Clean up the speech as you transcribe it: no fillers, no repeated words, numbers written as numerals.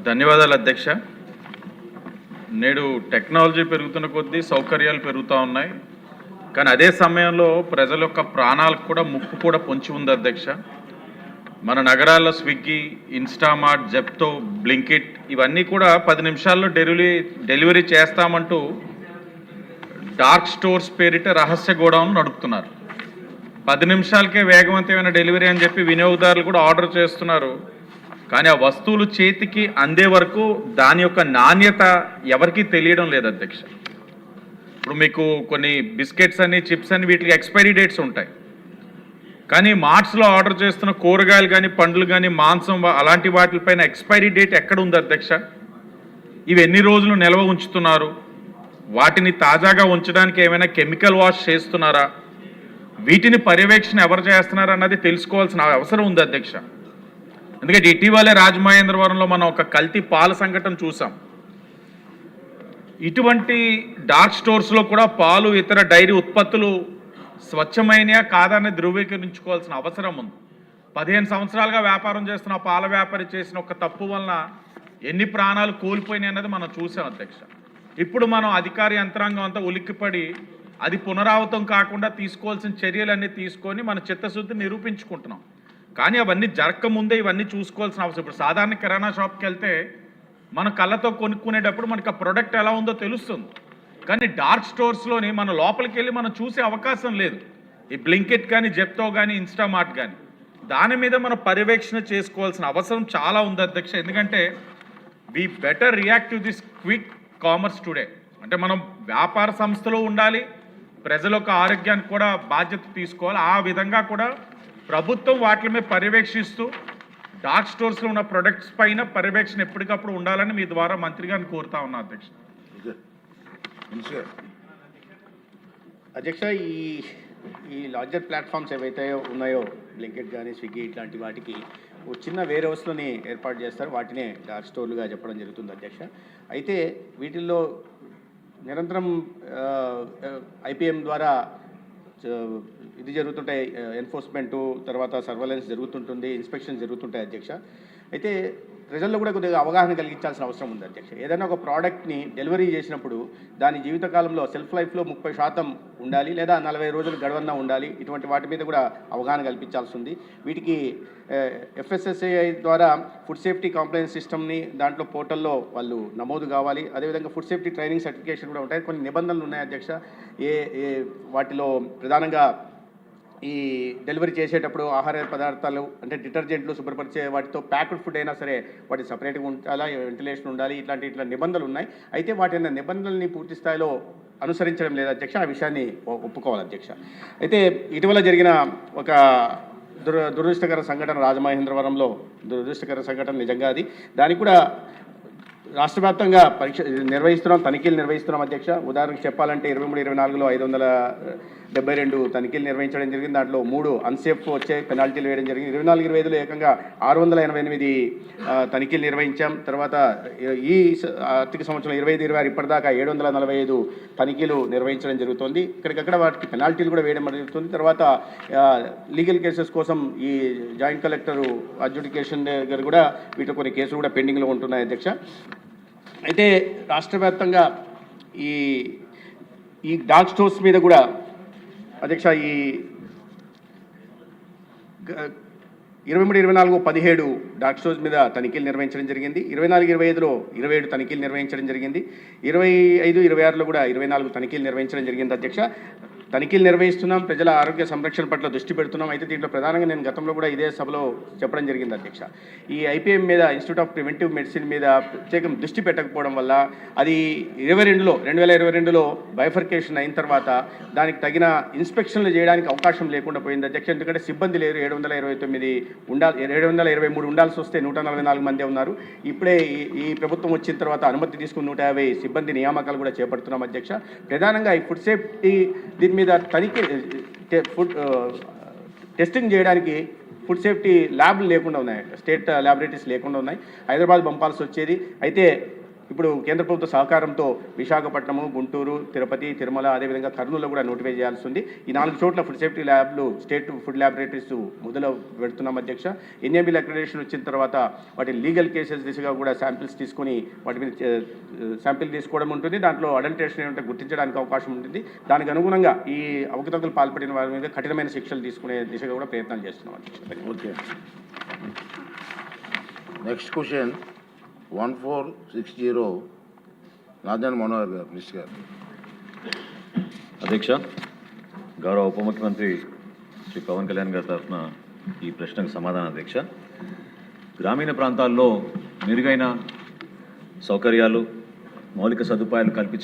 ధన్యవాదాలు అధ్యక్ష. నేడు టెక్నాలజీ పెరుగుతున్న కొద్దీ సౌకర్యాలు పెరుగుతూ ఉన్నాయి. కానీ అదే సమయంలో ప్రజల యొక్క ప్రాణాలకు కూడా ముప్పు కూడా పొంచి ఉంది అధ్యక్ష. మన నగరాల్లో స్విగ్గీ, ఇన్స్టామార్ట్, జెప్టో, బ్లింకిట్ ఇవన్నీ కూడా 10 నిమిషాల్లో డెలివరీ చేస్తామంటూ డార్క్ స్టోర్స్ పేరిట రహస్య గోడౌన్ నడుపుతున్నారు. 10 నిమిషాలకే వేగవంతమైన డెలివరీ అని చెప్పి వినియోగదారులు కూడా ఆర్డర్ చేస్తున్నారు. కానీ ఆ వస్తువులు చేతికి అందే వరకు దాని యొక్క నాణ్యత ఎవరికీ తెలియడం లేదు అధ్యక్ష. ఇప్పుడు మీకు కొన్ని బిస్కెట్స్ అని, చిప్స్ అని వీటికి ఎక్స్పైరీ డేట్స్ ఉంటాయి. కానీ మార్ట్స్లో ఆర్డర్ చేస్తున్న కూరగాయలు కానీ, పండ్లు కానీ, మాంసం అలాంటి వాటిపైన ఎక్స్పైరీ డేట్ ఎక్కడ ఉంది అధ్యక్ష? ఇవి ఎన్ని రోజులు నిల్వ ఉంచుతున్నారు? వాటిని తాజాగా ఉంచడానికి ఏమైనా కెమికల్ వాష్ చేస్తున్నారా? వీటిని పర్యవేక్షణ ఎవరు చేస్తున్నారా అన్నది తెలుసుకోవాల్సిన అవసరం ఉంది అధ్యక్ష. ఎందుకంటే ఇటీవలే రాజమహేంద్రవరంలో మనం ఒక కల్తీ పాల సంఘటన చూసాం. ఇటువంటి డార్క్ స్టోర్స్లో కూడా పాలు, ఇతర డైరీ ఉత్పత్తులు స్వచ్ఛమైనయా కాదని ధృవీకరించుకోవాల్సిన అవసరం ఉంది. 15 సంవత్సరాలుగా వ్యాపారం చేస్తున్న పాల వ్యాపారి చేసిన ఒక తప్పు వలన ఎన్ని ప్రాణాలు కోల్పోయినాయి అన్నది మనం చూసాం అధ్యక్ష. ఇప్పుడు మనం అధికార యంత్రాంగం అంతా ఉలిక్కిపడి అది పునరావృతం కాకుండా తీసుకోవాల్సిన చర్యలన్నీ తీసుకొని మన చిత్తశుద్ధి నిరూపించుకుంటున్నాం. కానీ అవన్నీ జరగకముందే ఇవన్నీ చూసుకోవాల్సిన అవసరం. ఇప్పుడు సాధారణ కిరాణా షాప్కి వెళ్తే మన కళ్ళతో కొనుక్కునేటప్పుడు మనకు ఆ ప్రోడక్ట్ ఎలా ఉందో తెలుస్తుంది. కానీ డార్క్ స్టోర్స్లోని మన లోపలికి వెళ్ళి మనం చూసే అవకాశం లేదు. ఈ బ్లింకిట్ కానీ, జెప్టో కానీ, ఇన్స్టామార్ట్ కానీ దాని మీద మనం పర్యవేక్షణ చేసుకోవాల్సిన అవసరం చాలా ఉంది అధ్యక్ష. ఎందుకంటే we better react to this quick commerce today. అంటే మనం వ్యాపార సంస్థలో ఉండాలి, ప్రజల యొక్క ఆరోగ్యానికి కూడా బాధ్యత తీసుకోవాలి. ఆ విధంగా కూడా ప్రభుత్వం వాటి మీద పర్యవేక్షిస్తూ డార్క్ స్టోర్స్లో ఉన్న ప్రొడక్ట్స్ పైన పర్యవేక్షణ ఎప్పటికప్పుడు ఉండాలని మీ ద్వారా మంత్రి గారిని కోరుతా ఉన్నా అధ్యక్ష. అధ్యక్ష, ఈ లార్జర్ ప్లాట్ఫామ్స్ ఏవైతే ఉన్నాయో, బ్లింకెట్ కానీ, స్విగ్గీ ఇట్లాంటి వాటికి చిన్న వేర్ హౌస్లోని ఏర్పాటు చేస్తారు. వాటినే డార్క్ స్టోర్లుగా చెప్పడం జరుగుతుంది అధ్యక్ష. అయితే వీటిల్లో నిరంతరం ఐపీఎం ద్వారా ఇది జరుగుతుంటాయి, ఎన్ఫోర్స్మెంటు, తర్వాత సర్వేలెన్స్ జరుగుతుంటుంది, ఇన్స్పెక్షన్ జరుగుతుంటాయి అధ్యక్ష. అయితే ప్రజల్లో కూడా కొద్దిగా అవగాహన కలిగించాల్సిన అవసరం ఉంది అధ్యక్ష. ఏదైనా ఒక ప్రోడక్ట్ని డెలివరీ చేసినప్పుడు దాని జీవితకాలంలో సెల్ఫ్ లైఫ్లో 30% ఉండాలి, లేదా 40 రోజులు గడవన్నా ఉండాలి. ఇటువంటి వాటి మీద కూడా అవగాహన కల్పించాల్సి ఉంది. వీటికి FSSAI ద్వారా ఫుడ్ సేఫ్టీ కాంప్లైన్స్ సిస్టమ్ని దాంట్లో పోర్టల్లో వాళ్ళు నమోదు కావాలి. అదేవిధంగా ఫుడ్ సేఫ్టీ ట్రైనింగ్ సర్టిఫికేషన్ కూడా ఉంటాయి. కొన్ని నిబంధనలు ఉన్నాయి అధ్యక్ష. వాటిలో ప్రధానంగా ఈ డెలివరీ చేసేటప్పుడు ఆహార పదార్థాలు అంటే డిటర్జెంట్లు, శుభ్రపరిచే వాటితో ప్యాక్డ్ ఫుడ్ అయినా సరే వాటి సపరేట్గా ఉండాలా, వెంటిలేషన్ ఉండాలి, ఇట్లా నిబంధనలు ఉన్నాయి. అయితే వాటి నిబంధనల్ని పూర్తి స్థాయిలో అనుసరించడం లేదు అధ్యక్ష. ఆ విషయాన్ని ఒప్పుకోవాలి అధ్యక్ష. అయితే ఇటీవల జరిగిన ఒక దురదృష్టకర సంఘటన రాజమహేంద్రవరంలో, దురదృష్టకర సంఘటన నిజంగా అది. దానికి కూడా రాష్ట్ర వ్యాప్తంగా తనిఖీలు నిర్వహిస్తున్నాం అధ్యక్ష. ఉదాహరణకు చెప్పాలంటే 23-24లో 572 తనిఖీలు నిర్వహించడం జరిగింది. దాంట్లో 3 అన్సేఫ్ వచ్చే పెనాల్టీలు వేయడం జరిగింది. 24-25లో ఏకంగా 688 తనిఖీలు నిర్వహించాం. తర్వాత ఈ ఆర్థిక సంవత్సరం 25-26 ఇప్పటిదాకా 745 తనిఖీలు నిర్వహించడం జరుగుతుంది. ఇక్కడికక్కడ వాటికి పెనాల్టీలు కూడా వేయడం జరుగుతుంది. తర్వాత లీగల్ కేసెస్ కోసం ఈ జాయింట్ కలెక్టర్ అడ్జుడికేషన్ దగ్గర కూడా వీటిలో కొన్ని కేసులు కూడా పెండింగ్లో ఉంటున్నాయి అధ్యక్ష. అయితే రాష్ట్ర వ్యాప్తంగా ఈ డార్క్ స్టోర్స్ మీద కూడా అధ్యక్ష ఈ 23-24 17 డార్క్ స్టోర్స్ మీద తనిఖీలు నిర్వహించడం జరిగింది. 24-25లో 27 తనిఖీలు నిర్వహించడం జరిగింది. 25-26లో కూడా 24 తనిఖీలు నిర్వహించడం జరిగింది అధ్యక్ష. తనిఖీలు నిర్వహిస్తున్నాం, ప్రజల ఆరోగ్య సంరక్షణ పట్ల దృష్టి పెడుతున్నాం. అయితే దీంట్లో ప్రధానంగా నేను గతంలో కూడా ఇదే సభలో చెప్పడం జరిగింది అధ్యక్ష. ఈ ఐపీఎం మీద, ఇన్స్టిట్యూట్ ఆఫ్ ప్రివెంటివ్ మెడిసిన్ మీద ప్రత్యేకం దృష్టి పెట్టకపోవడం వల్ల అది 2022లో బైఫర్కేషన్ అయిన తర్వాత దానికి తగిన ఇన్స్పెక్షన్లు చేయడానికి అవకాశం లేకుండా పోయింది అధ్యక్ష. ఎందుకంటే సిబ్బంది లేరు. 723 ఉండాల్సి వస్తే 144 మంది ఉన్నారు. ఇప్పుడే ఈ ప్రభుత్వం వచ్చిన తర్వాత అనుమతి తీసుకుని 150 సిబ్బంది నియామకాలు కూడా చేపడుతున్నాం అధ్యక్ష. ప్రధానంగా ఈ ఫుడ్ సేఫ్టీ దీని మీద తనిఖీ టెస్టింగ్ చేయడానికి ఫుడ్ సేఫ్టీ ల్యాబ్లు లేకుండా ఉన్నాయి, స్టేట్ ల్యాబొరేటరీస్ లేకుండా ఉన్నాయి. హైదరాబాద్ పంపాల్సి వచ్చేది. అయితే ఇప్పుడు కేంద్ర ప్రభుత్వ సహకారంతో విశాఖపట్నము, గుంటూరు, తిరుపతి, తిరుమల, అదేవిధంగా కర్నూలులో కూడా నోటిఫై చేయాల్సి ఉంది. ఈ 4 చోట్ల ఫుడ్ సేఫ్టీ ల్యాబ్లు, స్టేట్ ఫుడ్ ల్యాబొరేటరీస్ మొదలు పెడుతున్నాం అధ్యక్ష. ఎన్ఏబిల్ అక్రిడేషన్ వచ్చిన తర్వాత వాటి లీగల్ కేసెస్ దిశగా కూడా శాంపిల్స్ తీసుకొని వాటి మీద శాంపిల్ తీసుకోవడం ఉంటుంది. దాంట్లో అడల్టరేషన్ ఏమంటే గుర్తించడానికి అవకాశం ఉంటుంది. దానికి అనుగుణంగా ఈ అవకతవకలు పాల్పడిన వారి మీద కఠినమైన శిక్షలు తీసుకునే దిశగా కూడా ప్రయత్నాలు చేస్తున్నాం అధ్యక్ష. Okay. Next question, 1460, Nadan Manohar garu, Mr. గారు. అధ్యక్ష, గౌరవ ఉప ముఖ్యమంత్రి శ్రీ పవన్ కళ్యాణ్ గారి తరఫున ఈ ప్రశ్నకు సమాధానం. అధ్యక్ష, గ్రామీణ ప్రాంతాల్లో మెరుగైన సౌకర్యాలు, మౌలిక సదుపాయాలు కల్పించ